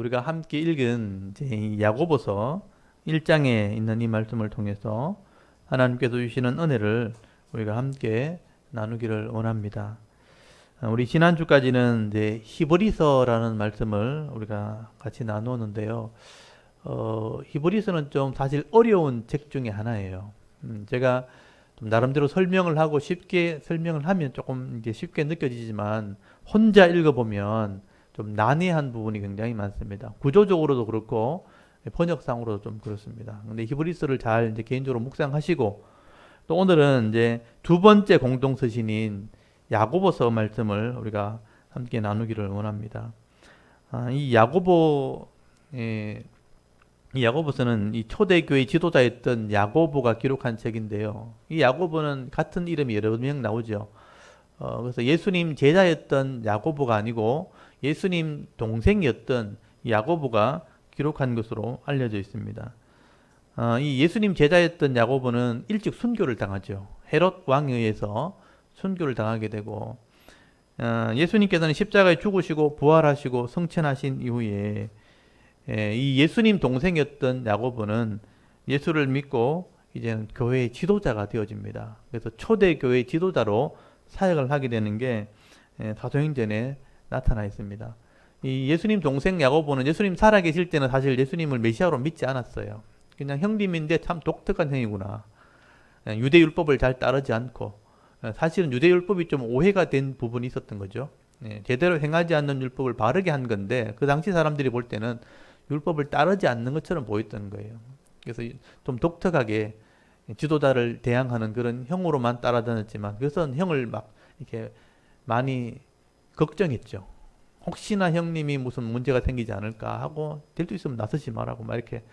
우리가 함께 읽은 이제 이 야고보서 1장에 있는 이 말씀을 통해서 하나님께서 주시는 은혜를 우리가 함께 나누기를 원합니다. 우리 지난주까지는 이제 히브리서라는 말씀을 우리가 같이 나누었는데요. 히브리서는 좀 사실 어려운 책 중에 하나예요. 제가 좀 나름대로 설명을 하고 쉽게 설명을 하면 조금 이제 쉽게 느껴지지만 혼자 읽어보면 좀 난해한 부분이 굉장히 많습니다. 구조적으로도 그렇고 번역상으로도 좀 그렇습니다. 근데 히브리서를 잘 이제 개인적으로 묵상하시고 또 오늘은 이제 두 번째 공동 서신인 야고보서 말씀을 우리가 함께 나누기를 원합니다. 이 야고보서는 이 초대교회 지도자였던 야고보가 기록한 책인데요. 이 야고보는 같은 이름이 여러 명 나오죠. 그래서 예수님 제자였던 야고보가 아니고 예수님 동생이었던 야고보가 기록한 것으로 알려져 있습니다. 이 예수님 제자였던 야고보는 일찍 순교를 당하죠. 헤롯 왕에 의해서 순교를 당하게 되고 예수님께서는 십자가에 죽으시고 부활하시고 승천하신 이후에 이 예수님 동생이었던 야고보는 예수를 믿고 이제는 교회의 지도자가 되어집니다. 그래서 초대교회 지도자로 사역을 하게 되는 게 사도행전에 나타나 있습니다. 이 예수님 동생 야고보는 예수님 살아계실 때는 사실 예수님을 메시아로 믿지 않았어요. 그냥 형님인데 참 독특한 형이구나. 유대율법을 잘 따르지 않고 사실은 유대율법이 좀 오해가 된 부분이 있었던 거죠. 제대로 행하지 않는 율법을 바르게 한 건데 그 당시 사람들이 볼 때는 율법을 따르지 않는 것처럼 보였던 거예요. 그래서 좀 독특하게 지도자를 대항하는 그런 형으로만 따라다녔지만 그것은 형을 막 이렇게 많이 걱정했죠. 혹시나 형님이 무슨 문제가 생기지 않을까 하고 될 수 있으면 나서지 말라고 막 이렇게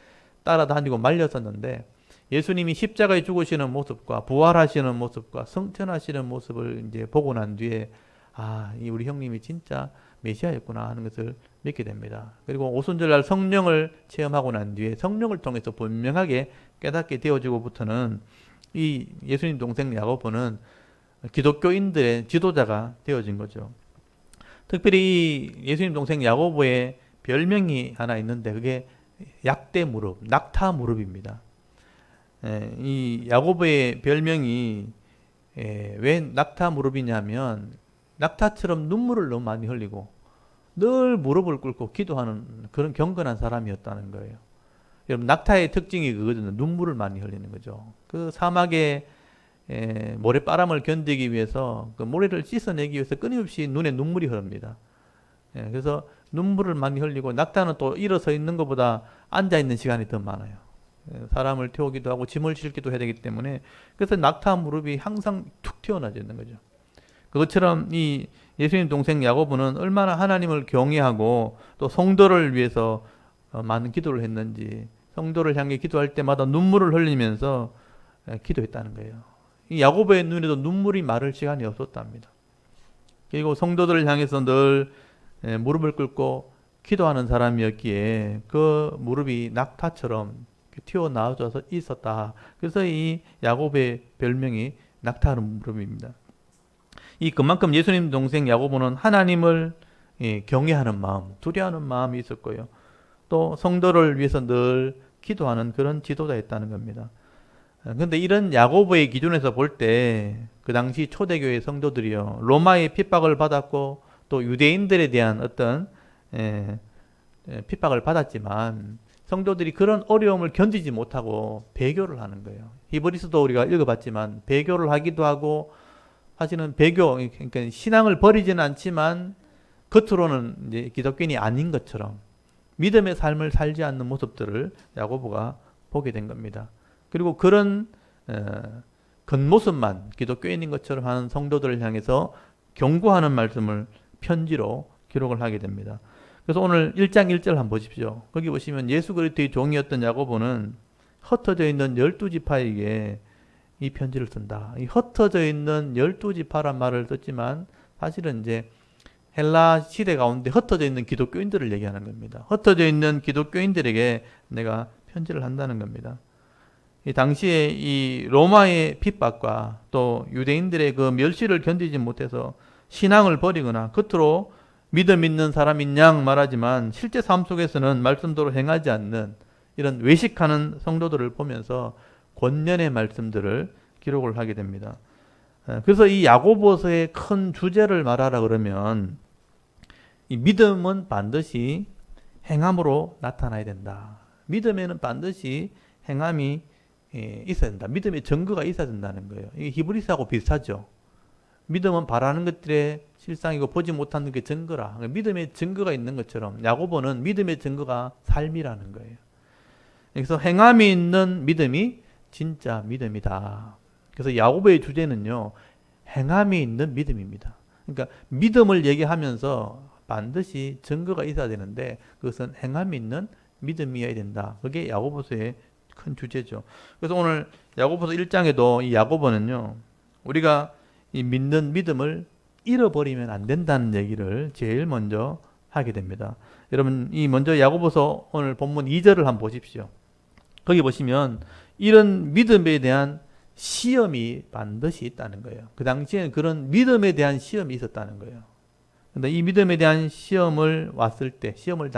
따라다니고 말렸었는데 예수님이 십자가에 죽으시는 모습과 부활하시는 모습과 승천하시는 모습을 이제 보고 난 뒤에 이 우리 형님이 진짜 메시아였구나 하는 것을 믿게 됩니다. 그리고 오순절날 성령을 체험하고 난 뒤에 성령을 통해서 분명하게 깨닫게 되어지고부터는 이 예수님 동생 야고보는 기독교인들의 지도자가 되어진 거죠. 특별히 예수님 동생 야고보의 별명이 하나 있는데 그게 약대 무릎, 낙타 무릎입니다. 이 야고보의 별명이 왜 낙타 무릎이냐면 낙타처럼 눈물을 너무 많이 흘리고 늘 무릎을 꿇고 기도하는 그런 경건한 사람이었다는 거예요. 여러분 낙타의 특징이 그거거든요. 눈물을 많이 흘리는 거죠. 그 사막의 모래바람을 견디기 위해서 그 모래를 씻어내기 위해서 끊임없이 눈에 눈물이 흐릅니다. 그래서 눈물을 많이 흘리고 낙타는 또 일어서 있는 것보다 앉아 있는 시간이 더 많아요. 사람을 태우기도 하고 짐을 싣기도 해야 되기 때문에 그래서 낙타 무릎이 항상 툭 튀어나져 있는 거죠. 그것처럼 이 예수님 동생 야고보는 얼마나 하나님을 경외하고 또 성도를 위해서 많은 기도를 했는지 성도를 향해 기도할 때마다 눈물을 흘리면서 기도했다는 거예요. 이 야고보의 눈에도 눈물이 마를 시간이 없었답니다. 그리고 성도들을 향해서 늘 무릎을 꿇고 기도하는 사람이었기에 그 무릎이 낙타처럼 튀어나와서 있었다. 그래서 이 야고보의 별명이 낙타하는 무릎입니다. 그만큼 예수님 동생 야고보는 하나님을 경외하는 마음, 두려워하는 마음이 있었고요. 또 성도를 위해서 늘 기도하는 그런 지도자였다는 겁니다. 그런데 이런 야고보의 기준에서 볼 때 그 당시 초대교회 성도들이요 로마의 핍박을 받았고 또 유대인들에 대한 어떤 핍박을 받았지만 성도들이 그런 어려움을 견디지 못하고 배교를 하는 거예요. 히브리서도 우리가 읽어봤지만 배교를 하기도 하고 사실은 배교 그러니까 신앙을 버리지는 않지만 겉으로는 이제 기독교인이 아닌 것처럼 믿음의 삶을 살지 않는 모습들을 야고보가 보게 된 겁니다. 그리고 그런 겉모습만 기독교인인 것처럼 하는 성도들을 향해서 경고하는 말씀을 편지로 기록을 하게 됩니다. 그래서 오늘 1장 1절 한번 보십시오. 거기 보시면 예수 그리스도의 종이었던 야고보는 흩어져 있는 12지파에게 이 편지를 쓴다. 이 흩어져 있는 12지파란 말을 썼지만 사실은 이제 헬라 시대 가운데 흩어져 있는 기독교인들을 얘기하는 겁니다. 흩어져 있는 기독교인들에게 내가 편지를 한다는 겁니다. 이 당시에 이 로마의 핍박과 또 유대인들의 그 멸시를 견디지 못해서 신앙을 버리거나 겉으로 믿음 있는 사람인 양 말하지만 실제 삶 속에서는 말씀대로 행하지 않는 이런 외식하는 성도들을 보면서 권면의 말씀들을 기록을 하게 됩니다. 그래서 이 야고보서의 큰 주제를 말하라 그러면 이 믿음은 반드시 행함으로 나타나야 된다. 믿음에는 반드시 행함이 있어야 된다. 믿음의 증거가 있어야 된다는 거예요. 이게 히브리서하고 비슷하죠. 믿음은 바라는 것들의 실상이고 보지 못하는 게 증거라. 믿음의 증거가 있는 것처럼 야고보는 믿음의 증거가 삶이라는 거예요. 그래서 행함이 있는 믿음이 진짜 믿음이다. 그래서 야고보의 주제는요, 행함이 있는 믿음입니다. 그러니까 믿음을 얘기하면서 반드시 증거가 있어야 되는데 그것은 행함이 있는 믿음이어야 된다. 그게 야고보서의 큰 주제죠. 그래서 오늘 야고보서 1장에도 이 야고보는요, 우리가 이 믿는 믿음을 잃어버리면 안 된다는 얘기를 제일 먼저 하게 됩니다. 여러분, 이 먼저 야고보서 오늘 본문 2절을 한번 보십시오. 거기 보시면 이런 믿음에 대한 시험이 반드시 있다는 거예요. 그 당시에는 그런 믿음에 대한 시험이 있었다는 거예요. 근데 이 믿음에 대한 시험을 왔을 때, 시험을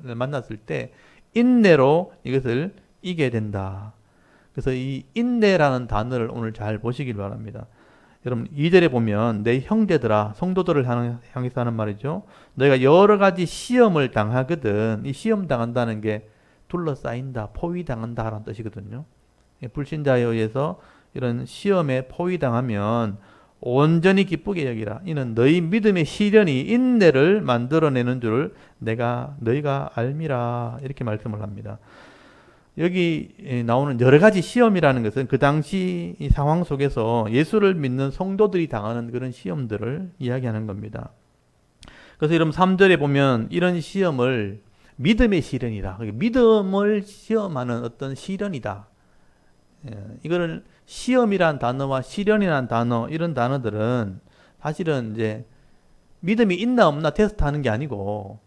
만났을 때 인내로 이것을 이겨야 된다. 그래서 이 인내라는 단어를 오늘 잘 보시길 바랍니다. 여러분 2절에 보면 내 형제들아, 성도들을 향해서 하는 말이죠. 너희가 여러 가지 시험을 당하거든. 이 시험 당한다는 게 둘러싸인다, 포위당한다라는 뜻이거든요. 불신자에 의해서 이런 시험에 포위당하면 온전히 기쁘게 여기라. 이는 너희 믿음의 시련이 인내를 만들어내는 줄 너희가 알미라. 이렇게 말씀을 합니다. 여기 나오는 여러 가지 시험이라는 것은 그 당시 이 상황 속에서 예수를 믿는 성도들이 당하는 그런 시험들을 이야기하는 겁니다. 그래서 여러분 3절에 보면 이런 시험을 믿음의 시련이다. 믿음을 시험하는 어떤 시련이다. 이거를 시험이란 단어와 시련이란 단어, 이런 단어들은 사실은 이제 믿음이 있나 없나 테스트하는 게 아니고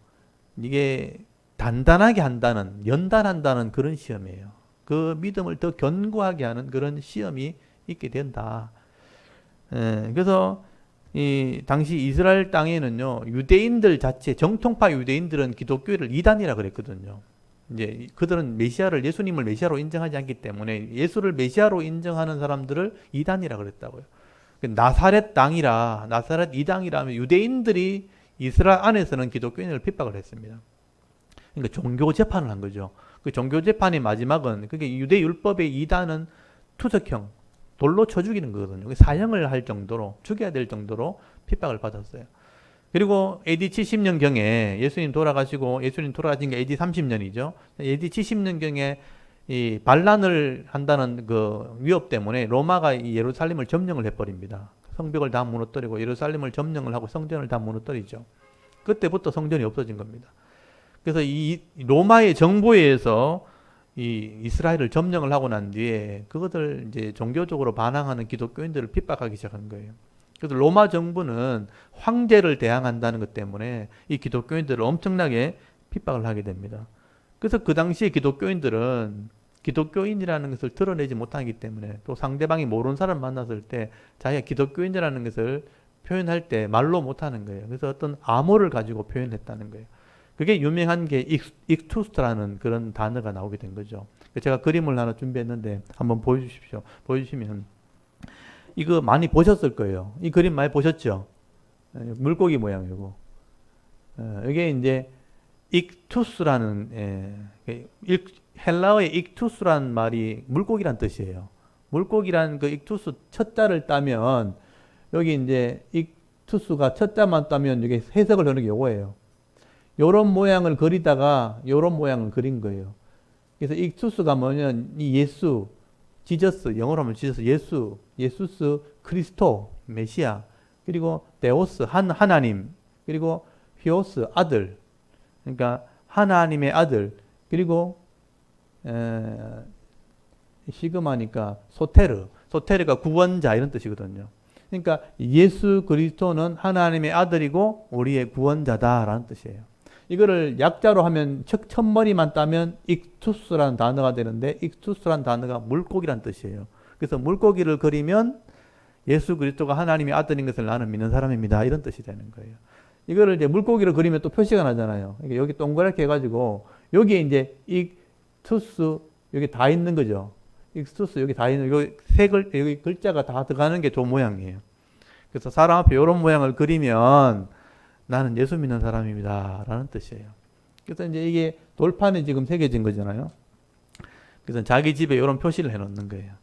이게 단단하게 한다는, 연단한다는 그런 시험이에요. 그 믿음을 더 견고하게 하는 그런 시험이 있게 된다. 그래서 이 당시 이스라엘 땅에는요, 유대인들 자체, 정통파 유대인들은 기독교를 이단이라 그랬거든요. 이제 그들은 예수님을 메시아로 인정하지 않기 때문에 예수를 메시아로 인정하는 사람들을 이단이라 그랬다고요. 나사렛 땅이라, 나사렛 이당이라면 유대인들이 이스라엘 안에서는 기독교인을 핍박을 했습니다. 그러니까 종교 재판을 한 거죠. 그 종교 재판의 마지막은, 그게 유대 율법의 이단은 투석형, 돌로 쳐 죽이는 거거든요. 사형을 할 정도로, 죽여야 될 정도로 핍박을 받았어요. 그리고 AD 70년경에 예수님 돌아가신 게 AD 30년이죠. AD 70년경에 이 반란을 한다는 그 위협 때문에 로마가 이 예루살렘을 점령을 해버립니다. 성벽을 다 무너뜨리고 예루살렘을 점령을 하고 성전을 다 무너뜨리죠. 그때부터 성전이 없어진 겁니다. 그래서 이 로마의 정부에 의해서 이 이스라엘을 점령을 하고 난 뒤에 그것을 이제 종교적으로 반항하는 기독교인들을 핍박하기 시작한 거예요. 그래서 로마 정부는 황제를 대항한다는 것 때문에 이 기독교인들을 엄청나게 핍박을 하게 됩니다. 그래서 그 당시에 기독교인들은 기독교인이라는 것을 드러내지 못하기 때문에 또 상대방이 모르는 사람 만났을 때 자기가 기독교인이라는 것을 표현할 때 말로 못하는 거예요. 그래서 어떤 암호를 가지고 표현했다는 거예요. 그게 유명한 게 익투스라는 그런 단어가 나오게 된 거죠. 제가 그림을 하나 준비했는데 한번 보여주십시오. 보여주시면 이거 많이 보셨을 거예요. 이 그림 많이 보셨죠? 물고기 모양이고. 이게 이제 익투스라는, 헬라어의 익투스라는 말이 물고기란 뜻이에요. 물고기란 그 익투스 첫 자를 따면, 여기 이제 익투스가 첫 자만 따면 이게 해석을 하는 게 요거예요. 요런 모양을 그리다가 요런 모양을 그린 거예요. 그래서 익투스가 뭐냐면 이 예수, 지저스, 영어로 하면 지저스, 예수스, 그리스도, 메시아, 그리고 데오스, 하나님, 그리고 히오스, 아들. 그러니까 하나님의 아들, 그리고 시그마니까 소테르가 구원자 이런 뜻이거든요. 그러니까 예수 그리스도는 하나님의 아들이고 우리의 구원자다라는 뜻이에요. 이거를 약자로 하면 첫머리만 따면 익투스라는 단어가 되는데 익투스라는 단어가 물고기란 뜻이에요. 그래서 물고기를 그리면 예수 그리스도가 하나님의 아들인 것을 나는 믿는 사람입니다. 이런 뜻이 되는 거예요. 이거를 이제 물고기로 그리면 또 표시가 나잖아요. 여기 동그랗게 해가지고 여기에 이제 익투스 여기 다 있는 거죠. 익투스 여기 다 있는 여기 여기 글자가 다 들어가는 게 저 모양이에요. 그래서 사람 앞에 이런 모양을 그리면 나는 예수 믿는 사람입니다. 라는 뜻이에요. 그래서 이제 이게 돌판에 지금 새겨진 거잖아요. 그래서 자기 집에 이런 표시를 해 놓는 거예요.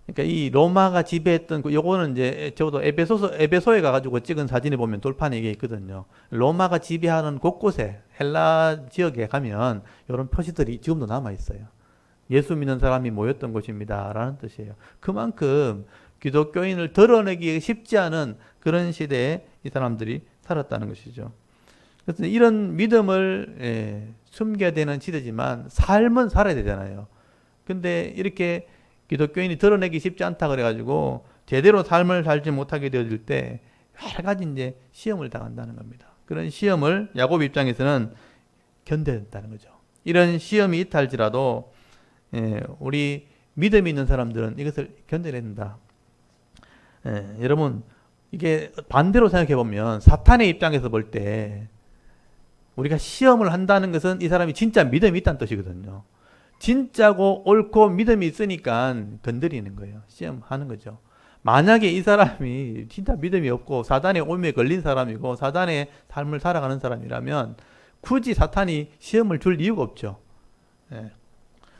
그러니까 이 로마가 지배했던 요거는 이제 저도 에베소에 가가지고 찍은 사진에 보면 돌판에 이게 있거든요. 로마가 지배하는 곳곳에 헬라 지역에 가면 이런 표시들이 지금도 남아 있어요. 예수 믿는 사람이 모였던 곳입니다. 라는 뜻이에요. 그만큼 기독교인을 드러내기 쉽지 않은 그런 시대에 이 사람들이 살았다는 것이죠. 그래서 이런 믿음을 숨겨야 되는 시대지만 삶은 살아야 되잖아요. 근데 이렇게 기독교인이 드러내기 쉽지 않다 그래가지고 제대로 삶을 살지 못하게 되어질 때 여러 가지 이제 시험을 당한다는 겁니다. 그런 시험을 야곱 입장에서는 견뎌야 된다는 거죠. 이런 시험이 있다 할지라도 우리 믿음이 있는 사람들은 이것을 견뎌내야 된다. 여러분 이게 반대로 생각해 보면 사탄의 입장에서 볼 때 우리가 시험을 한다는 것은 이 사람이 진짜 믿음이 있다는 뜻이거든요. 진짜고 옳고 믿음이 있으니까 건드리는 거예요. 시험하는 거죠. 만약에 이 사람이 진짜 믿음이 없고 사단의 오염에 걸린 사람이고 사단의 삶을 살아가는 사람이라면 굳이 사탄이 시험을 줄 이유가 없죠.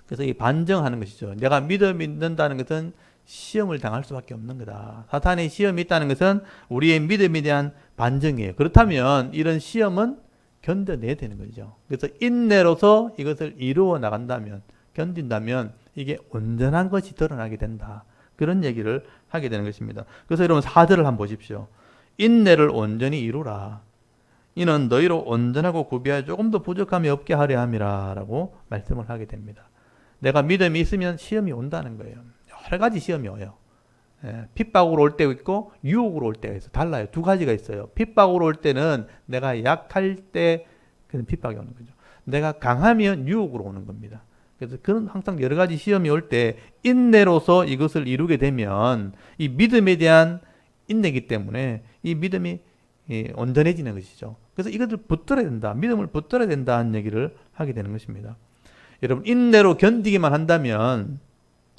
그래서 이 반정하는 것이죠. 내가 믿음이 있는다는 것은 시험을 당할 수밖에 없는 거다. 사탄의 시험이 있다는 것은 우리의 믿음에 대한 반정이에요. 그렇다면 이런 시험은 견뎌내야 되는 거죠. 그래서 인내로서 이것을 이루어 나간다면, 견딘다면 이게 온전한 것이 드러나게 된다. 그런 얘기를 하게 되는 것입니다. 그래서 여러분 4절을 한번 보십시오. 인내를 온전히 이루라. 이는 너희로 온전하고 구비하여 조금도 부족함이 없게 하려 함이라 라고 말씀을 하게 됩니다. 내가 믿음이 있으면 시험이 온다는 거예요. 여러 가지 시험이 와요. 핍박으로 올 때가 있고 유혹으로 올 때가 있어요. 달라요. 두 가지가 있어요. 핍박으로 올 때는 내가 약할 때 그런 핍박이 오는 거죠. 내가 강하면 유혹으로 오는 겁니다. 그래서 그런 항상 여러 가지 시험이 올 때 인내로서 이것을 이루게 되면 이 믿음에 대한 인내이기 때문에 이 믿음이 온전해지는 것이죠. 그래서 이것을 붙들어야 된다. 믿음을 붙들어야 된다는 얘기를 하게 되는 것입니다. 여러분 인내로 견디기만 한다면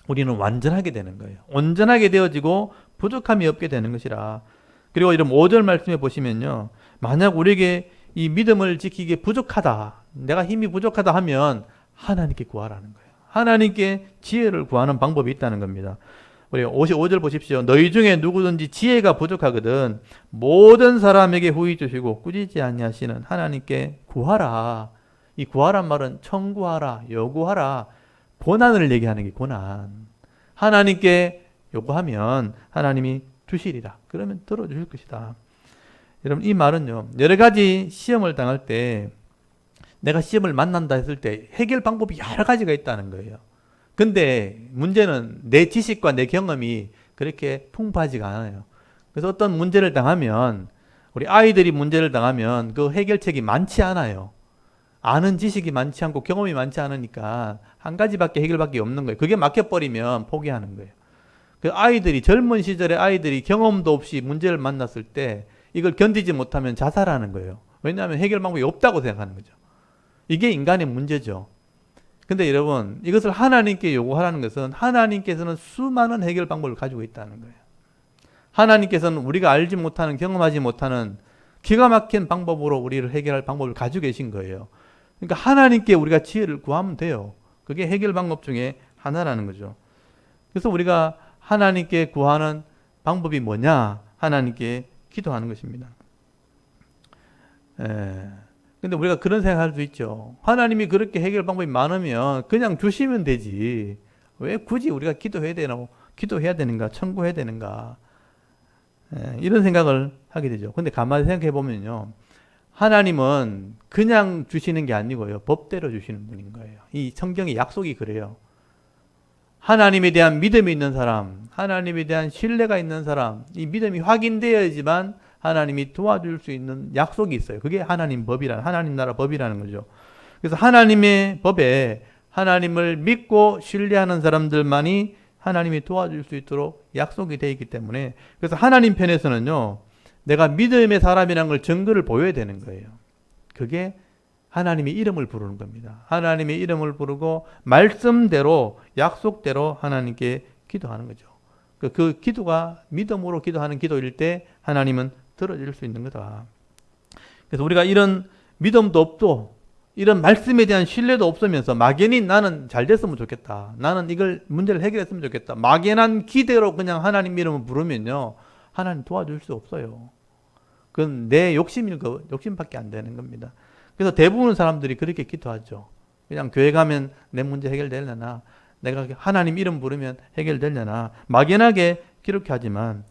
우리는 완전하게 되는 거예요. 온전하게 되어지고 부족함이 없게 되는 것이라. 그리고 이런 5절 말씀에 보시면요. 만약 우리에게 이 믿음을 지키기에 부족하다. 내가 힘이 부족하다 하면 하나님께 구하라는 거예요. 하나님께 지혜를 구하는 방법이 있다는 겁니다. 우리 55절 보십시오. 너희 중에 누구든지 지혜가 부족하거든 모든 사람에게 후히 주시고 꾸짖지 아니하시는 하나님께 구하라. 이 구하란 말은 청구하라, 요구하라. 고난을 얘기하는 게 고난. 하나님께 요구하면 하나님이 주시리라. 그러면 들어주실 것이다. 여러분 이 말은요. 여러 가지 시험을 당할 때 내가 시험을 만난다 했을 때 해결 방법이 여러 가지가 있다는 거예요. 근데 문제는 내 지식과 내 경험이 그렇게 풍부하지가 않아요. 그래서 어떤 문제를 당하면 우리 아이들이 문제를 당하면 그 해결책이 많지 않아요. 아는 지식이 많지 않고 경험이 많지 않으니까 한 가지밖에 해결밖에 없는 거예요. 그게 막혀버리면 포기하는 거예요. 그 아이들이 젊은 시절에 아이들이 경험도 없이 문제를 만났을 때 이걸 견디지 못하면 자살하는 거예요. 왜냐하면 해결 방법이 없다고 생각하는 거죠. 이게 인간의 문제죠. 근데 여러분 이것을 하나님께 요구하라는 것은 하나님께서는 수많은 해결 방법을 가지고 있다는 거예요. 하나님께서는 우리가 알지 못하는 경험하지 못하는 기가 막힌 방법으로 우리를 해결할 방법을 가지고 계신 거예요. 그러니까 하나님께 우리가 지혜를 구하면 돼요. 그게 해결 방법 중에 하나라는 거죠. 그래서 우리가 하나님께 구하는 방법이 뭐냐? 하나님께 기도하는 것입니다. 근데 우리가 그런 생각할 수 있죠. 하나님이 그렇게 해결 방법이 많으면 그냥 주시면 되지. 왜 굳이 우리가 기도해야 되는가? 청구해야 되는가? 이런 생각을 하게 되죠. 근데 가만히 생각해 보면요. 하나님은 그냥 주시는 게 아니고요. 법대로 주시는 분인 거예요. 이 성경의 약속이 그래요. 하나님에 대한 믿음이 있는 사람, 하나님에 대한 신뢰가 있는 사람, 이 믿음이 확인되어야지만 하나님이 도와줄 수 있는 약속이 있어요. 그게 하나님 나라 법이라는 거죠. 그래서 하나님의 법에 하나님을 믿고 신뢰하는 사람들만이 하나님이 도와줄 수 있도록 약속이 되어 있기 때문에, 그래서 하나님 편에서는요, 내가 믿음의 사람이라는 걸 증거를 보여야 되는 거예요. 그게 하나님의 이름을 부르는 겁니다. 하나님의 이름을 부르고 말씀대로 약속대로 하나님께 기도하는 거죠. 그 기도가 믿음으로 기도하는 기도일 때 하나님은 들어줄 수 있는 거다. 그래서 우리가 이런 믿음도 없고 이런 말씀에 대한 신뢰도 없으면서 막연히 나는 잘 됐으면 좋겠다, 나는 이걸 문제를 해결했으면 좋겠다, 막연한 기대로 그냥 하나님 이름을 부르면요, 하나님 도와줄 수 없어요. 그건 내 욕심밖에 안 되는 겁니다. 그래서 대부분 사람들이 그렇게 기도하죠. 그냥 교회 가면 내 문제 해결되려나, 내가 하나님 이름 부르면 해결되려나, 막연하게 그렇게 하지만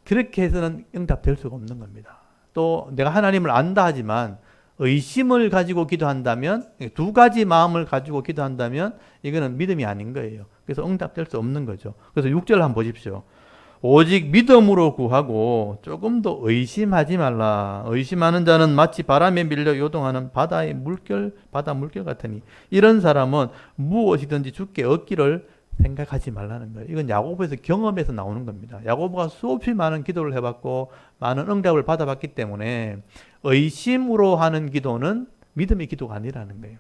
그렇게 해서는 응답될 수가 없는 겁니다. 또 내가 하나님을 안다 하지만 의심을 가지고 기도한다면, 두 가지 마음을 가지고 기도한다면 이거는 믿음이 아닌 거예요. 그래서 응답될 수 없는 거죠. 그래서 6절 한번 보십시오. 오직 믿음으로 구하고 조금도 의심하지 말라. 의심하는 자는 마치 바람에 밀려 요동하는 바다 물결 같으니 이런 사람은 무엇이든지 주께 얻기를 생각하지 말라는 거예요. 이건 야고보에서 경험에서 나오는 겁니다. 야고보가 수없이 많은 기도를 해봤고 많은 응답을 받아봤기 때문에 의심으로 하는 기도는 믿음의 기도가 아니라는 거예요.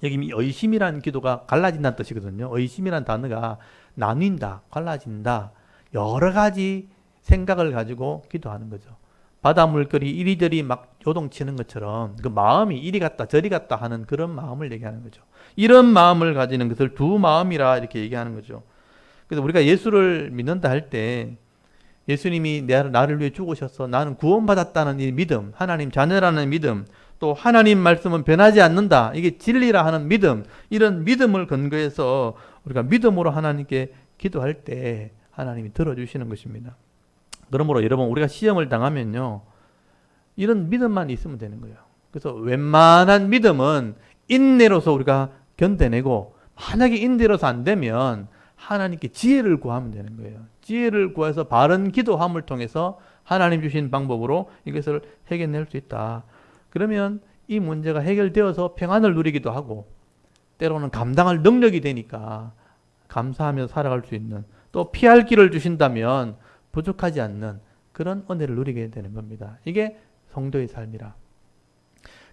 여기 의심이라는 기도가 갈라진다는 뜻이거든요. 의심이라는 단어가 나뉜다, 갈라진다, 여러 가지 생각을 가지고 기도하는 거죠. 바다 물결이 이리저리 막 요동치는 것처럼 그 마음이 이리 갔다 저리 갔다 하는 그런 마음을 얘기하는 거죠. 이런 마음을 가지는 것을 두 마음이라 이렇게 얘기하는 거죠. 그래서 우리가 예수를 믿는다 할 때 예수님이 나를 위해 죽으셔서 나는 구원받았다는 이 믿음, 하나님 자녀라는 믿음, 또 하나님 말씀은 변하지 않는다, 이게 진리라 하는 믿음, 이런 믿음을 근거해서 우리가 믿음으로 하나님께 기도할 때 하나님이 들어주시는 것입니다. 그러므로 여러분, 우리가 시험을 당하면요, 이런 믿음만 있으면 되는 거예요. 그래서 웬만한 믿음은 인내로서 우리가 견뎌내고, 만약에 인내로서 안 되면 하나님께 지혜를 구하면 되는 거예요. 지혜를 구해서 바른 기도함을 통해서 하나님 주신 방법으로 이것을 해결낼 수 있다. 그러면 이 문제가 해결되어서 평안을 누리기도 하고, 때로는 감당할 능력이 되니까 감사하며 살아갈 수 있는, 또 피할 길을 주신다면 부족하지 않는 그런 은혜를 누리게 되는 겁니다. 이게 성도의 삶이라.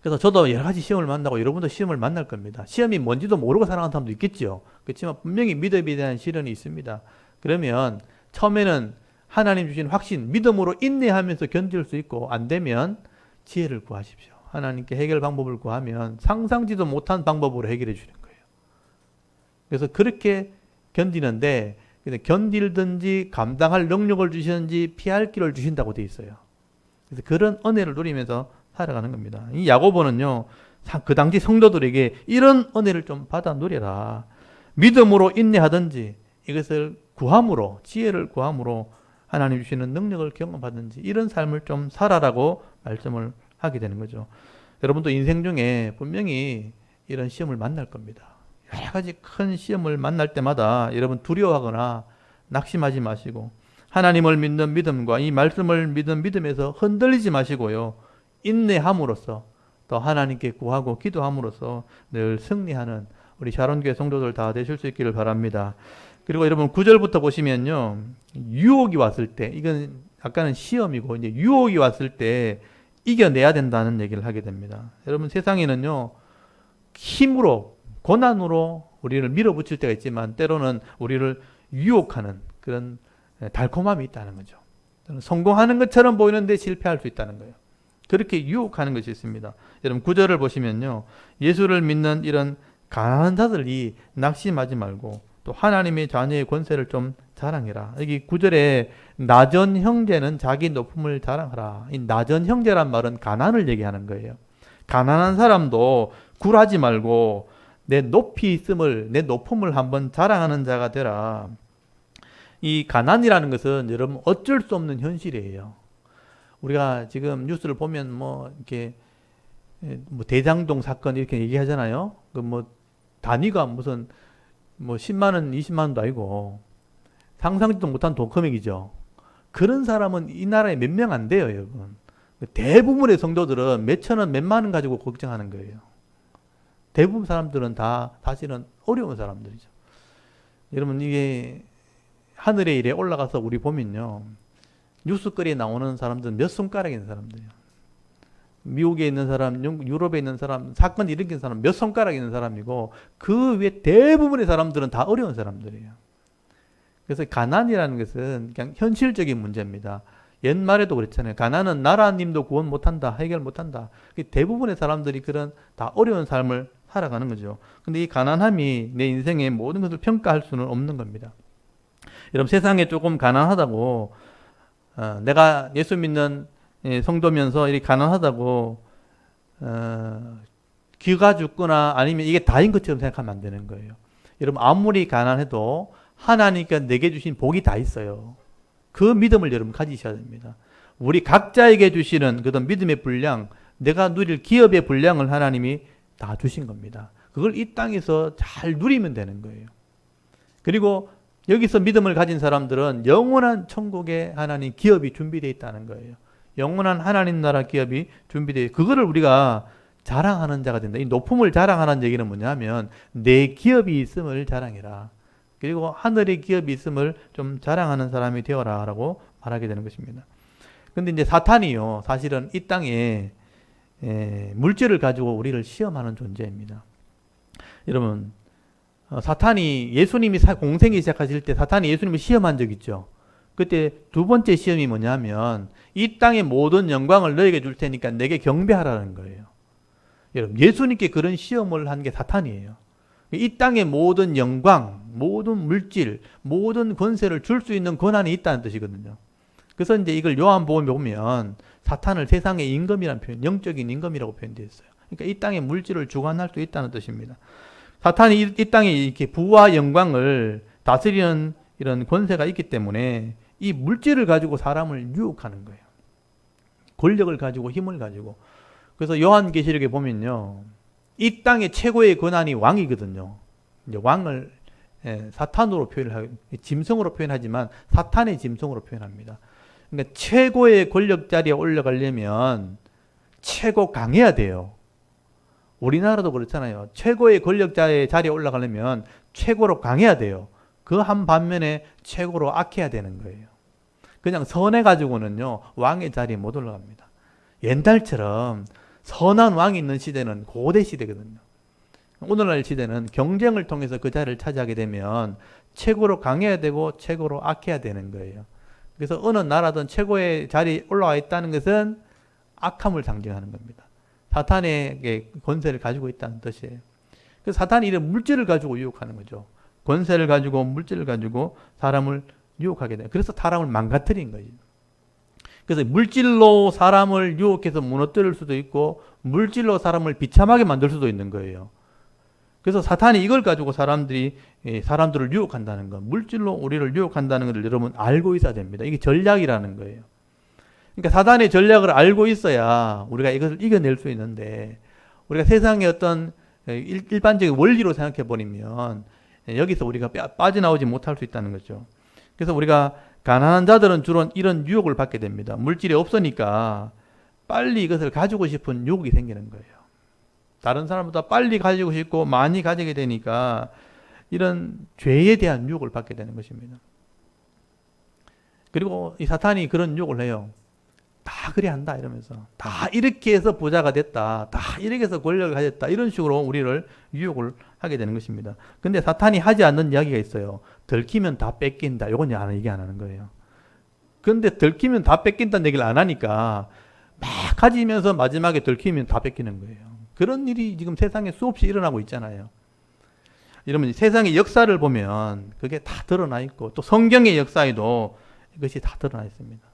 그래서 저도 여러 가지 시험을 만나고 여러분도 시험을 만날 겁니다. 시험이 뭔지도 모르고 살아가는 사람도 있겠죠. 그렇지만 분명히 믿음에 대한 시련이 있습니다. 그러면 처음에는 하나님 주신 확신, 믿음으로 인내하면서 견딜 수 있고, 안 되면 지혜를 구하십시오. 하나님께 해결 방법을 구하면 상상지도 못한 방법으로 해결해 주는 거예요. 그래서 그렇게 견디는데, 견딜든지 감당할 능력을 주시든지 피할 길을 주신다고 되어 있어요. 그래서 그런 은혜를 누리면서 살아가는 겁니다. 이 야고보는요, 그 당시 성도들에게 이런 은혜를 좀 받아 누려라. 믿음으로 인내하든지, 이것을 구함으로, 지혜를 구함으로 하나님 주시는 능력을 경험하든지, 이런 삶을 좀 살아라고 말씀을 하게 되는 거죠. 여러분도 인생 중에 분명히 이런 시험을 만날 겁니다. 여러 가지 큰 시험을 만날 때마다 여러분 두려워하거나 낙심하지 마시고, 하나님을 믿는 믿음과 이 말씀을 믿는 믿음에서 흔들리지 마시고요, 인내함으로써 또 하나님께 구하고 기도함으로써 늘 승리하는 우리 샤론교회 성도들 다 되실 수 있기를 바랍니다. 그리고 여러분 9절부터 보시면요, 유혹이 왔을 때, 이건 약간은 시험이고 이제 유혹이 왔을 때 이겨내야 된다는 얘기를 하게 됩니다. 여러분, 세상에는요, 힘으로, 고난으로 우리를 밀어붙일 때가 있지만 때로는 우리를 유혹하는 그런 달콤함이 있다는 거죠. 성공하는 것처럼 보이는데 실패할 수 있다는 거예요. 그렇게 유혹하는 것이 있습니다. 여러분 9절을 보시면요, 예수를 믿는 이런 가난한 자들이 낙심하지 말고 또 하나님의 자녀의 권세를 좀 자랑해라. 여기 9절에 나전 형제는 자기 높음을 자랑하라. 이 나전 형제란 말은 가난을 얘기하는 거예요. 가난한 사람도 굴하지 말고 내 높이 있음을, 내 높음을 한번 자랑하는 자가 되라. 이 가난이라는 것은 여러분 어쩔 수 없는 현실이에요. 우리가 지금 뉴스를 보면 이렇게 대장동 사건 이렇게 얘기하잖아요. 그 단위가 무슨 10만 원, 20만 원도 아니고 상상지도 못한 돈 금액이죠. 그런 사람은 이 나라에 몇 명 안 돼요, 여러분. 대부분의 성도들은 몇천 원, 몇만 원 가지고 걱정하는 거예요. 대부분 사람들은 다 사실은 어려운 사람들이죠. 여러분, 이게 하늘의 일에 올라가서 우리 보면요. 뉴스거리에 나오는 사람들은 몇 손가락에 있는 사람들이에요. 미국에 있는 사람, 유럽에 있는 사람, 사건 일으킨 사람 몇 손가락에 있는 사람이고 그 외 대부분의 사람들은 다 어려운 사람들이에요. 그래서 가난이라는 것은 그냥 현실적인 문제입니다. 옛말에도 그랬잖아요. 가난은 나라님도 구원 못한다, 해결 못한다. 대부분의 사람들이 그런 다 어려운 삶을 살아가는 거죠. 근데 이 가난함이 내 인생의 모든 것을 평가할 수는 없는 겁니다. 여러분 세상에 조금 가난하다고 내가 예수 믿는 성도면서 이렇게 가난하다고 기가 죽거나 아니면 이게 다인 것처럼 생각하면 안 되는 거예요. 여러분 아무리 가난해도 하나님께 내게 주신 복이 다 있어요. 그 믿음을 여러분 가지셔야 됩니다. 우리 각자에게 주시는 그런 믿음의 분량, 내가 누릴 기업의 분량을 하나님이 다 주신 겁니다. 그걸 이 땅에서 잘 누리면 되는 거예요. 그리고 여기서 믿음을 가진 사람들은 영원한 천국에 하나님 기업이 준비되어 있다는 거예요. 영원한 하나님 나라 기업이 준비되어 있고 그거를 우리가 자랑하는 자가 된다. 이 높음을 자랑하는 얘기는 뭐냐면 내 기업이 있음을 자랑해라. 그리고 하늘의 기업이 있음을 좀 자랑하는 사람이 되어라 라고 말하게 되는 것입니다. 근데 이제 사탄이요. 사실은 이 땅에 물질을 가지고 우리를 시험하는 존재입니다. 여러분 사탄이 예수님이 공생이 시작하실 때 사탄이 예수님을 시험한 적 있죠. 그때 두 번째 시험이 뭐냐면 이 땅의 모든 영광을 너에게 줄 테니까 내게 경배하라는 거예요. 여러분 예수님께 그런 시험을 한 게 사탄이에요. 이 땅의 모든 영광, 모든 물질, 모든 권세를 줄 수 있는 권한이 있다는 뜻이거든요. 그래서 이제 이걸 요한복음에 보면 사탄을 세상의 임금이라는 표현, 영적인 임금이라고 표현되어 있어요. 그러니까 이 땅의 물질을 주관할 수 있다는 뜻입니다. 사탄이 이 땅에 이렇게 부와 영광을 다스리는 이런 권세가 있기 때문에 이 물질을 가지고 사람을 유혹하는 거예요. 권력을 가지고 힘을 가지고. 그래서 요한계시록에 보면요. 이 땅의 최고의 권한이 왕이거든요. 이제 왕을 사탄으로 표현하고 짐승으로 표현하지만 사탄의 짐승으로 표현합니다. 그러니까 최고의 권력 자리에 올라가려면 최고 강해야 돼요. 우리나라도 그렇잖아요. 최고의 권력자의 자리에 올라가려면 최고로 강해야 돼요. 그 한 반면에 최고로 악해야 되는 거예요. 그냥 선해가지고는요, 왕의 자리에 못 올라갑니다. 옛날처럼 선한 왕이 있는 시대는 고대 시대거든요. 오늘날 시대는 경쟁을 통해서 그 자리를 차지하게 되면 최고로 강해야 되고 최고로 악해야 되는 거예요. 그래서 어느 나라든 최고의 자리에 올라와 있다는 것은 악함을 상징하는 겁니다. 사탄의 권세를 가지고 있다는 뜻이에요. 그래서 사탄이 이런 물질을 가지고 유혹하는 거죠. 권세를 가지고 물질을 가지고 사람을 유혹하게 돼요. 그래서 사람을 망가뜨린 거예요. 그래서 물질로 사람을 유혹해서 무너뜨릴 수도 있고 물질로 사람을 비참하게 만들 수도 있는 거예요. 그래서 사탄이 이걸 가지고 사람들을 유혹한다는 것, 물질로 우리를 유혹한다는 것을 여러분 알고 있어야 됩니다. 이게 전략이라는 거예요. 그러니까 사단의 전략을 알고 있어야 우리가 이것을 이겨낼 수 있는데 우리가 세상의 어떤 일반적인 원리로 생각해 버리면 여기서 우리가 빠져나오지 못할 수 있다는 거죠. 그래서 우리가 가난한 자들은 주로 이런 유혹을 받게 됩니다. 물질이 없으니까 빨리 이것을 가지고 싶은 유혹이 생기는 거예요. 다른 사람보다 빨리 가지고 싶고 많이 가지게 되니까 이런 죄에 대한 유혹을 받게 되는 것입니다. 그리고 이 사탄이 그런 유혹을 해요. 다 그래 한다 이러면서 다 이렇게 해서 부자가 됐다, 다 이렇게 해서 권력을 가졌다, 이런 식으로 우리를 유혹을 하게 되는 것입니다. 근데 사탄이 하지 않는 이야기가 있어요. 들키면 다 뺏긴다. 이건 얘기 안 하는 거예요. 근데 들키면 다 뺏긴다는 얘기를 안 하니까 막 가지면서 마지막에 들키면 다 뺏기는 거예요. 그런 일이 지금 세상에 수없이 일어나고 있잖아요. 여러분 세상의 역사를 보면 그게 다 드러나 있고 또 성경의 역사에도 이것이 다 드러나 있습니다.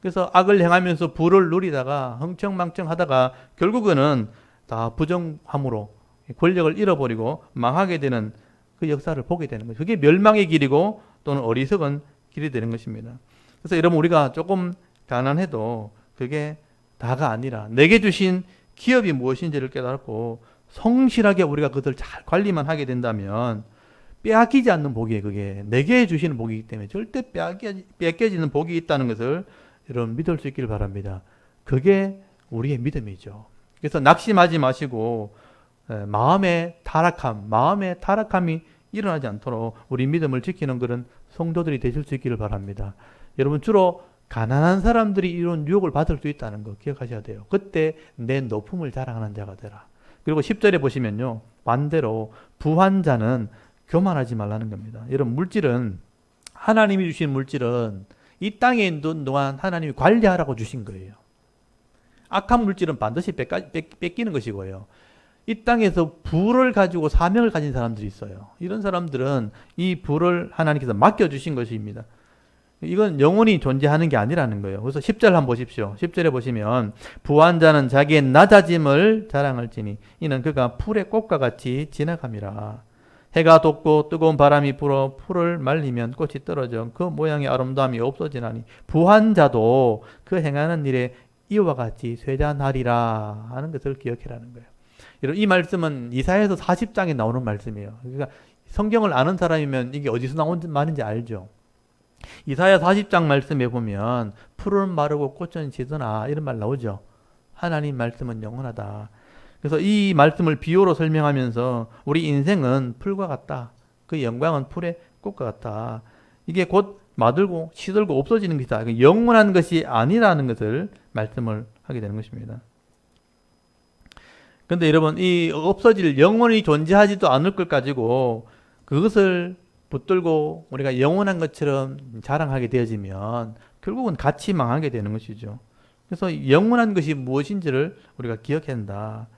그래서 악을 행하면서 부를 누리다가 흥청망청 하다가 결국에는 다 부정함으로 권력을 잃어버리고 망하게 되는 그 역사를 보게 되는 거죠. 그게 멸망의 길이고 또는 어리석은 길이 되는 것입니다. 그래서 여러분 우리가 조금 가난해도 그게 다가 아니라 내게 주신 기업이 무엇인지를 깨닫고 성실하게 우리가 그것을 잘 관리만 하게 된다면 빼앗기지 않는 복이에요. 그게 내게 주시는 복이기 때문에 절대 빼앗겨지는 복이 있다는 것을 여러분 믿을 수 있기를 바랍니다. 그게 우리의 믿음이죠. 그래서 낙심하지 마시고 마음의 타락함이 일어나지 않도록 우리 믿음을 지키는 그런 성도들이 되실 수 있기를 바랍니다. 여러분 주로 가난한 사람들이 이런 유혹을 받을 수 있다는 거 기억하셔야 돼요. 그때 내 높음을 자랑하는 자가 되라. 그리고 10절에 보시면요. 반대로 부한 자는 교만하지 말라는 겁니다. 여러분 물질은 하나님이 주신 물질은 이 땅에 있는 동안 하나님이 관리하라고 주신 거예요. 악한 물질은 반드시 뺏기는 것이고요. 이 땅에서 부를 가지고 사명을 가진 사람들이 있어요. 이런 사람들은 이 부를 하나님께서 맡겨주신 것입니다. 이건 영원히 존재하는 게 아니라는 거예요. 그래서 10절 한번 보십시오. 10절에 보시면 부한 자는 자기의 낮아짐을 자랑할지니 이는 그가 풀의 꽃과 같이 지나감이라. 해가 돋고 뜨거운 바람이 불어 풀을 말리면 꽃이 떨어져 그 모양의 아름다움이 없어지나니 부한 자도 그 행하는 일에 이와 같이 쇠잔하리라 하는 것을 기억해라는 거예요. 이 말씀은 이사야서 40장에 나오는 말씀이에요. 그러니까 성경을 아는 사람이면 이게 어디서 나온 말인지 알죠. 이사야 40장 말씀에 보면 풀은 마르고 꽃은 지드나 이런 말 나오죠. 하나님 말씀은 영원하다. 그래서 이 말씀을 비유로 설명하면서 우리 인생은 풀과 같다. 그 영광은 풀의 꽃과 같다. 이게 곧 마들고 시들고 없어지는 것이다. 영원한 것이 아니라는 것을 말씀을 하게 되는 것입니다. 그런데 여러분 이 없어질 영원히 존재하지도 않을 것 가지고 그것을 붙들고 우리가 영원한 것처럼 자랑하게 되어지면 결국은 같이 망하게 되는 것이죠. 그래서 영원한 것이 무엇인지를 우리가 기억해야 한다.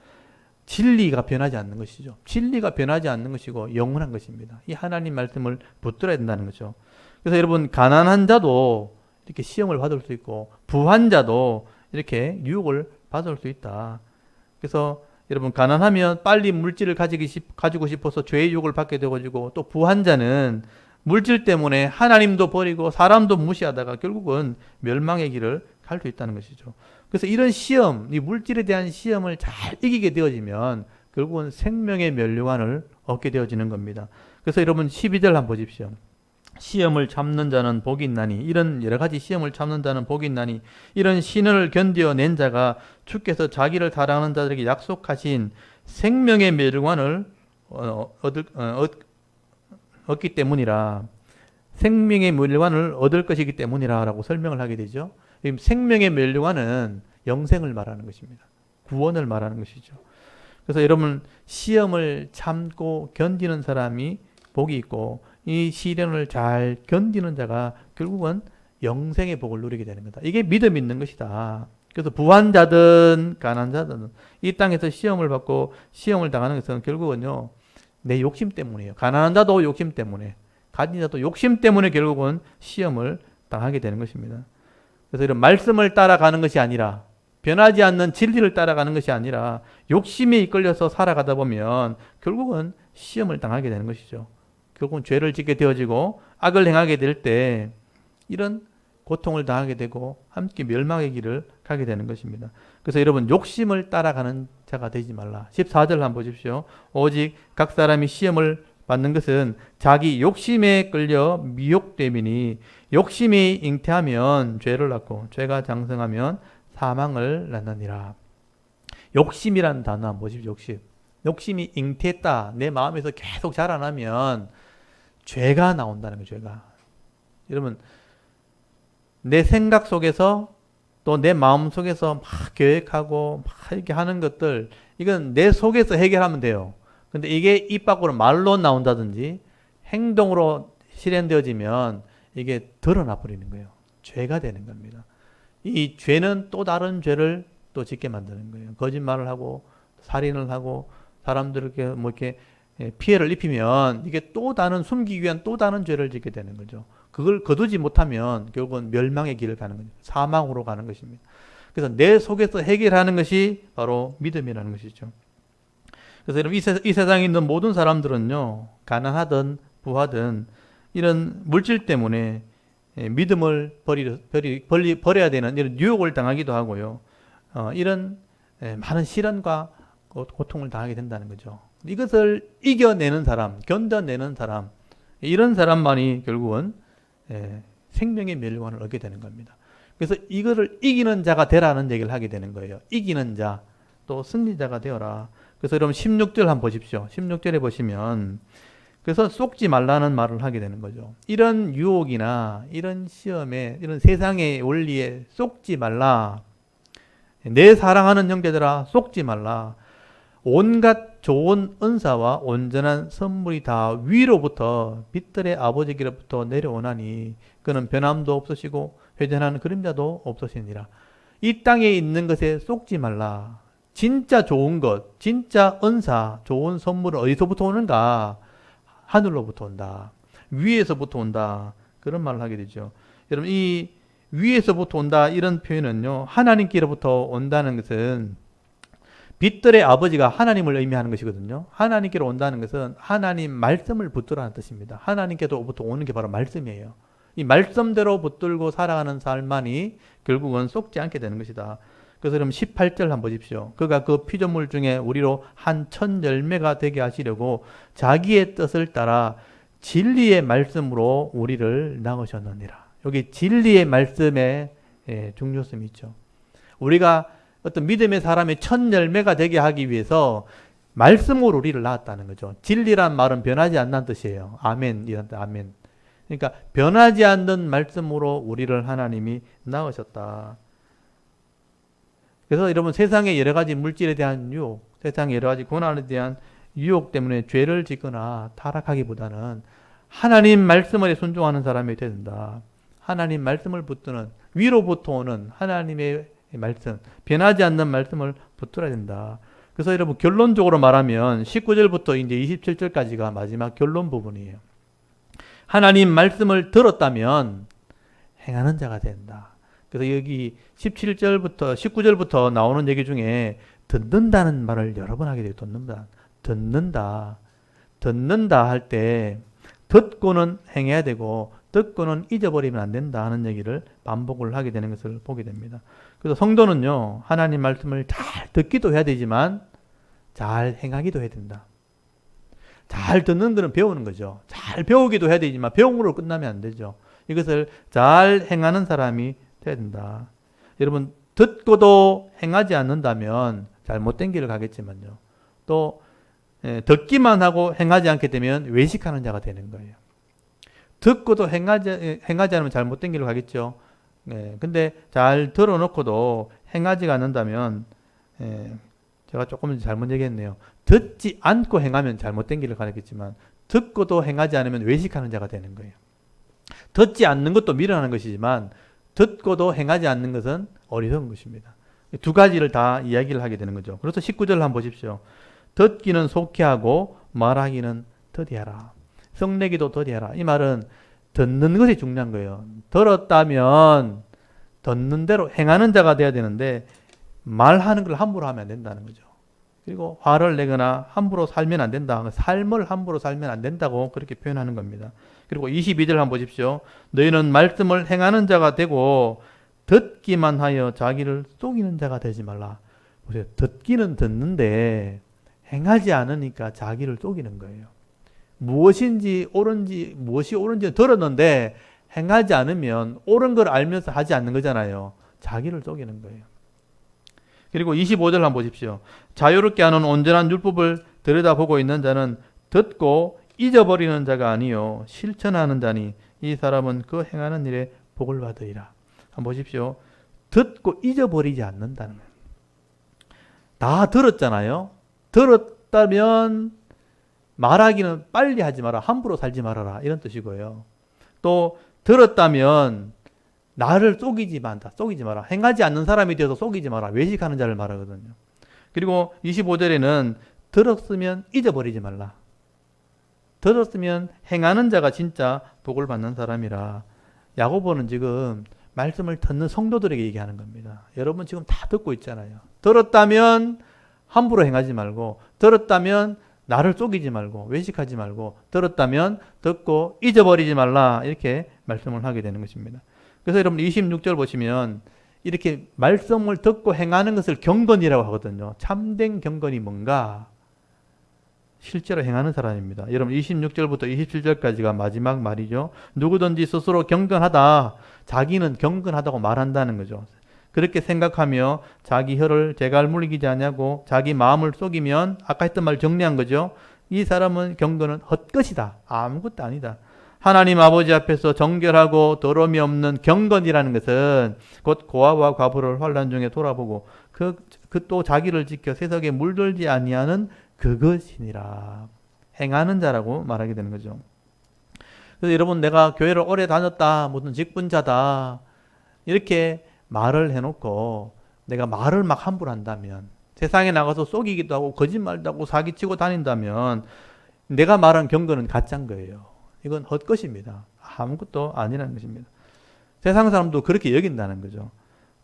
진리가 변하지 않는 것이죠. 진리가 변하지 않는 것이고 영원한 것입니다. 이 하나님 말씀을 붙들어야 된다는 거죠. 그래서 여러분 가난한 자도 이렇게 시험을 받을 수 있고 부한 자도 이렇게 유혹을 받을 수 있다. 그래서 여러분 가난하면 빨리 물질을 가지고 싶어서 죄의 유혹을 받게 되어지고 또 부한 자는 물질 때문에 하나님도 버리고 사람도 무시하다가 결국은 멸망의 길을 갈 수 있다는 것이죠. 그래서 이런 시험, 이 물질에 대한 시험을 잘 이기게 되어지면 결국은 생명의 면류관을 얻게 되어지는 겁니다. 그래서 여러분 12절 한번 보십시오. 시험을 참는 자는 복이 있나니 이런 여러 가지 시험을 참는 자는 복이 있나니 이런 신을 견뎌낸 자가 주께서 자기를 사랑하는 자들에게 약속하신 생명의 멸류관을 얻기 때문이라. 생명의 멸류관을 얻을 것이기 때문이라 라고 설명을 하게 되죠. 생명의 멸류관은 영생을 말하는 것입니다. 구원을 말하는 것이죠. 그래서 여러분 시험을 참고 견디는 사람이 복이 있고 이 시련을 잘 견디는 자가 결국은 영생의 복을 누리게 되는 거다. 이게 믿음 있는 것이다. 그래서 부한 자든 가난한 자든 이 땅에서 시험을 받고 시험을 당하는 것은 결국은요 내 욕심 때문이에요. 가난한 자도 욕심 때문에, 가진 자도 욕심 때문에 결국은 시험을 당하게 되는 것입니다. 그래서 이런 말씀을 따라가는 것이 아니라, 변하지 않는 진리를 따라가는 것이 아니라 욕심에 이끌려서 살아가다 보면 결국은 시험을 당하게 되는 것이죠. 결국은 죄를 짓게 되어지고 악을 행하게 될 때 이런 고통을 당하게 되고 함께 멸망의 길을 가게 되는 것입니다. 그래서 여러분 욕심을 따라가는 자가 되지 말라. 14절 한번 보십시오. 오직 각 사람이 시험을 받는 것은 자기 욕심에 끌려 미혹됨이니 욕심이 잉태하면 죄를 낳고 죄가 장성하면 사망을 낳느니라. 욕심이라는 단어 한번 보십시오. 욕심이 잉태했다. 내 마음에서 계속 자라나면 죄가 나온다는 거예요. 죄가. 여러분 내 생각 속에서 또 내 마음 속에서 막 계획하고 막 이렇게 하는 것들, 이건 내 속에서 해결하면 돼요. 근데 이게 입 밖으로 말로 나온다든지 행동으로 실현되어지면 이게 드러나 버리는 거예요. 죄가 되는 겁니다. 이 죄는 또 다른 죄를 또 짓게 만드는 거예요. 거짓말을 하고 살인을 하고 사람들에게 뭐 이렇게 피해를 입히면 이게 또 다른, 숨기기 위한 또 다른 죄를 짓게 되는 거죠. 그걸 거두지 못하면 결국은 멸망의 길을 가는 거죠. 사망으로 가는 것입니다. 그래서 내 속에서 해결하는 것이 바로 믿음이라는 것이죠. 그래서 여러분 이 세상에 있는 모든 사람들은요, 가난하든 부하든 이런 물질 때문에 믿음을 버려야 되는 이런 유혹을 당하기도 하고요. 이런 많은 시련과 고통을 당하게 된다는 거죠. 이것을 이겨내는 사람, 견뎌내는 사람, 이런 사람만이 결국은 생명의 멸류관을 얻게 되는 겁니다. 그래서 이거를 이기는 자가 되라는 얘기를 하게 되는 거예요. 이기는 자, 또 승리자가 되어라. 그래서 여러분 16절 한번 보십시오. 16절에 보시면 그래서 속지 말라는 말을 하게 되는 거죠. 이런 유혹이나 이런 시험에, 이런 세상의 원리에 속지 말라. 내 사랑하는 형제들아 속지 말라. 온갖 좋은 은사와 온전한 선물이 다 위로부터 빛들의 아버지께로부터 내려오나니 그는 변함도 없으시고 회전하는 그림자도 없으시니라. 이 땅에 있는 것에 속지 말라. 진짜 좋은 것, 진짜 은사, 좋은 선물은 어디서부터 오는가? 하늘로부터 온다. 위에서부터 온다. 그런 말을 하게 되죠. 여러분, 이 위에서부터 온다 이런 표현은요, 하나님께로부터 온다는 것은 빛들의 아버지가 하나님을 의미하는 것이거든요. 하나님께로 온다는 것은 하나님 말씀을 붙들라는 뜻입니다. 하나님께로부터 오는 게 바로 말씀이에요. 이 말씀대로 붙들고 살아가는 삶만이 결국은 속지 않게 되는 것이다. 그래서 그럼 18절 한번 보십시오. 그가 그 피조물 중에 우리로 한 천 열매가 되게 하시려고 자기의 뜻을 따라 진리의 말씀으로 우리를 낳으셨느니라. 여기 진리의 말씀의 중요성이 있죠. 우리가 어떤 믿음의 사람의 천 열매가 되게 하기 위해서 말씀으로 우리를 낳았다는 거죠. 진리란 말은 변하지 않는 뜻이에요. 아멘. 이런 뜻, 아멘. 그러니까 변하지 않는 말씀으로 우리를 하나님이 낳으셨다. 그래서 여러분, 세상의 여러 가지 물질에 대한 유혹, 세상의 여러 가지 고난에 대한 유혹 때문에 죄를 짓거나 타락하기보다는 하나님 말씀에 순종하는 사람이 되어야 된다. 하나님 말씀을 붙드는, 위로부터 오는 하나님의 말씀, 변하지 않는 말씀을 붙들어야 된다. 그래서 여러분, 결론적으로 말하면 19절부터 이제 27절까지가 마지막 결론 부분이에요. 하나님 말씀을 들었다면 행하는 자가 된다. 그래서 여기 17절부터 19절부터 나오는 얘기 중에 듣는다는 말을 여러 번 하게 돼요. 듣는다 할 때 듣고는 행해야 되고 듣고는 잊어버리면 안 된다 하는 얘기를 반복을 하게 되는 것을 보게 됩니다. 그래서 성도는요, 하나님 말씀을 잘 듣기도 해야 되지만 잘 행하기도 해야 된다. 잘 듣는 것은 배우는 거죠. 잘 배우기도 해야 되지만 배움으로 끝나면 안 되죠. 이것을 잘 행하는 사람이 돼야 된다. 여러분, 듣고도 행하지 않는다면 잘못된 길을 가겠지만요. 또 듣기만 하고 행하지 않게 되면 외식하는 자가 되는 거예요. 듣고도 행하지 않으면 잘못된 길을 가겠죠. 근데 잘 들어놓고도 행하지 않는다면, 제가 조금 잘못 얘기했네요. 듣지 않고 행하면 잘못된 길을 가겠지만 듣고도 행하지 않으면 외식하는 자가 되는 거예요. 듣지 않는 것도 미련한 것이지만 듣고도 행하지 않는 것은 어리석은 것입니다. 두 가지를 다 이야기를 하게 되는 거죠. 그래서 19절 한번 보십시오. 듣기는 속히하고 말하기는 더디하라. 성내기도 더디하라. 이 말은 듣는 것이 중요한 거예요. 들었다면 듣는 대로 행하는 자가 돼야 되는데 말하는 걸 함부로 하면 안 된다는 거죠. 그리고 화를 내거나 함부로 살면 안 된다. 삶을 함부로 살면 안 된다고 그렇게 표현하는 겁니다. 그리고 22절 한번 보십시오. 너희는 말씀을 행하는 자가 되고 듣기만 하여 자기를 속이는 자가 되지 말라. 보세요. 듣기는 듣는데 행하지 않으니까 자기를 속이는 거예요. 무엇이 옳은지 들었는데 행하지 않으면 옳은 걸 알면서 하지 않는 거잖아요. 자기를 속이는 거예요. 그리고 25절 한번 보십시오. 자유롭게 하는 온전한 율법을 들여다보고 있는 자는 듣고 잊어버리는 자가 아니요 실천하는 자니 이 사람은 그 행하는 일에 복을 받으리라. 한번 보십시오. 듣고 잊어버리지 않는다는 거예요. 다 들었잖아요. 들었다면 말하기는 빨리 하지 마라. 함부로 살지 말아라. 이런 뜻이고요. 또 들었다면 나를 속이지 마라. 행하지 않는 사람이 되어서 속이지 마라. 외식하는 자를 말하거든요. 그리고 25절에는 들었으면 잊어버리지 말라. 들었으면 행하는 자가 진짜 복을 받는 사람이라. 야고보는 지금 말씀을 듣는 성도들에게 얘기하는 겁니다. 여러분 지금 다 듣고 있잖아요. 들었다면 함부로 행하지 말고, 들었다면 나를 속이지 말고, 외식하지 말고, 들었다면 듣고 잊어버리지 말라. 이렇게 말씀을 하게 되는 것입니다. 그래서 여러분 26절 보시면 이렇게 말씀을 듣고 행하는 것을 경건이라고 하거든요. 참된 경건이 뭔가? 실제로 행하는 사람입니다. 여러분 26절부터 27절까지가 마지막 말이죠. 누구든지 스스로 경건하다, 자기는 경건하다고 말한다는 거죠. 그렇게 생각하며 자기 혀를 재갈 물리지 않냐고 자기 마음을 속이면, 아까 했던 말 정리한 거죠. 이 사람은 경건은 헛것이다. 아무것도 아니다. 하나님 아버지 앞에서 정결하고 더러움이 없는 경건이라는 것은 곧 고아와 과부를 환난 중에 돌아보고 그 또 자기를 지켜 세속에 물들지 아니하는 그것이니라. 행하는 자라고 말하게 되는 거죠. 그래서 여러분, 내가 교회를 오래 다녔다, 무슨 직분자다 이렇게 말을 해놓고 내가 말을 막 함부로 한다면, 세상에 나가서 속이기도 하고 거짓말도 하고 사기치고 다닌다면 내가 말한 경건은 가짜인 거예요. 이건 헛것입니다. 아무것도 아니라는 것입니다. 세상 사람도 그렇게 여긴다는 거죠.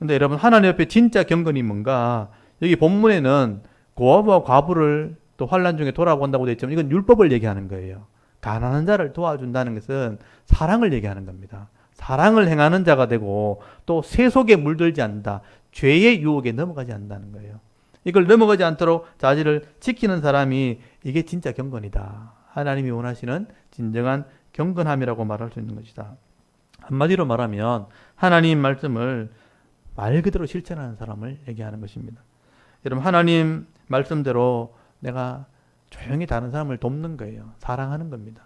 근데 여러분, 하나님 옆에 진짜 경건이 뭔가, 여기 본문에는 고아와 과부를 또 환난 중에 돌아본다고 되어 있지만 이건 율법을 얘기하는 거예요. 가난한 자를 도와준다는 것은 사랑을 얘기하는 겁니다. 사랑을 행하는 자가 되고 또 세속에 물들지 않는다. 죄의 유혹에 넘어가지 않는다는 거예요. 이걸 넘어가지 않도록 자질을 지키는 사람이 이게 진짜 경건이다. 하나님이 원하시는 진정한 경건함이라고 말할 수 있는 것이다. 한마디로 말하면 하나님 말씀을 말 그대로 실천하는 사람을 얘기하는 것입니다. 여러분, 하나님 말씀대로 내가 조용히 다른 사람을 돕는 거예요. 사랑하는 겁니다.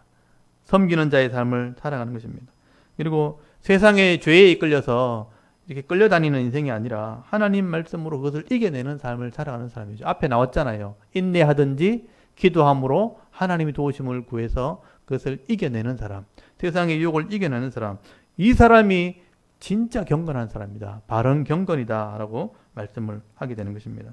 섬기는 자의 삶을 살아가는 것입니다. 그리고 세상의 죄에 이끌려서 이렇게 끌려다니는 인생이 아니라 하나님 말씀으로 그것을 이겨내는 삶을 살아가는 사람이죠. 앞에 나왔잖아요. 인내하든지 기도함으로 하나님이 도우심을 구해서 그것을 이겨내는 사람, 세상의 유혹을 이겨내는 사람, 이 사람이 진짜 경건한 사람이다. 바른 경건이다 라고 말씀을 하게 되는 것입니다.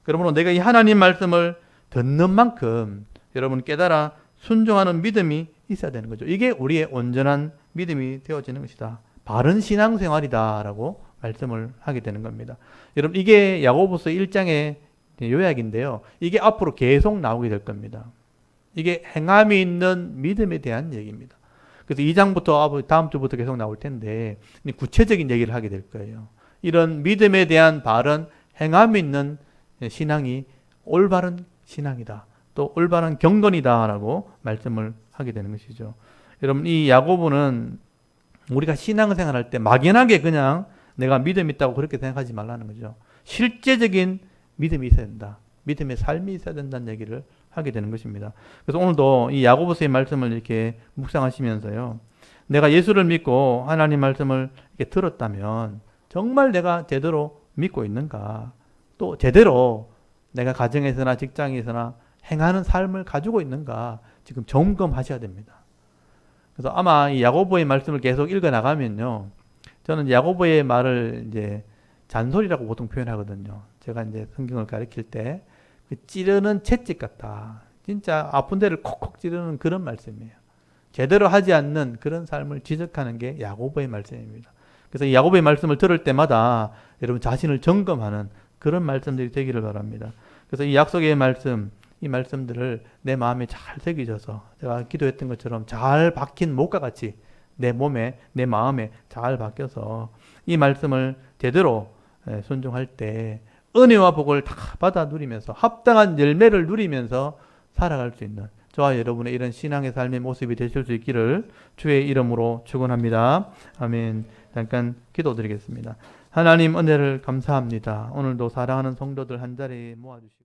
그러므로 내가 이 하나님 말씀을 듣는 만큼 여러분 깨달아 순종하는 믿음이 있어야 되는 거죠. 이게 우리의 온전한 믿음이 되어지는 것이다. 바른 신앙생활이다 라고 말씀을 하게 되는 겁니다. 여러분, 이게 야고보서 1장의 요약인데요. 이게 앞으로 계속 나오게 될 겁니다. 이게 행함이 있는 믿음에 대한 얘기입니다. 그래서 2장부터 다음 주부터 계속 나올 텐데 구체적인 얘기를 하게 될 거예요. 이런 믿음에 대한 바른 행함이 있는 신앙이 올바른 신앙이다. 또 올바른 경건이다 라고 말씀을 하게 되는 것이죠. 여러분, 이 야고보는 우리가 신앙생활 할 때 막연하게 그냥 내가 믿음 있다고 그렇게 생각하지 말라는 거죠. 실제적인 믿음이 있어야 된다. 믿음의 삶이 있어야 된다는 얘기를 하게 되는 것입니다. 그래서 오늘도 이 야고보서의 말씀을 이렇게 묵상하시면서요. 내가 예수를 믿고 하나님 말씀을 이렇게 들었다면 정말 내가 제대로 믿고 있는가? 또 제대로 내가 가정에서나 직장에서나 행하는 삶을 가지고 있는가? 지금 점검하셔야 됩니다. 그래서 아마 이 야고보의 말씀을 계속 읽어 나가면요. 저는 야고보의 말을 이제 잔소리라고 보통 표현하거든요. 제가 이제 성경을 가르칠 때 찌르는 채찍 같다. 진짜 아픈 데를 콕콕 찌르는 그런 말씀이에요. 제대로 하지 않는 그런 삶을 지적하는 게 야고보의 말씀입니다. 그래서 이 야고보의 말씀을 들을 때마다 여러분 자신을 점검하는 그런 말씀들이 되기를 바랍니다. 그래서 이 약속의 말씀, 이 말씀들을 내 마음에 잘 새기셔서 제가 기도했던 것처럼 잘 박힌 못과 같이 내 몸에, 내 마음에 잘 박혀서 이 말씀을 제대로 순종할 때 은혜와 복을 다 받아 누리면서 합당한 열매를 누리면서 살아갈 수 있는 저와 여러분의 이런 신앙의 삶의 모습이 되실 수 있기를 주의 이름으로 축원합니다. 아멘. 잠깐 기도드리겠습니다. 하나님 은혜를 감사합니다. 오늘도 사랑하는 성도들 한자리에 모아주시고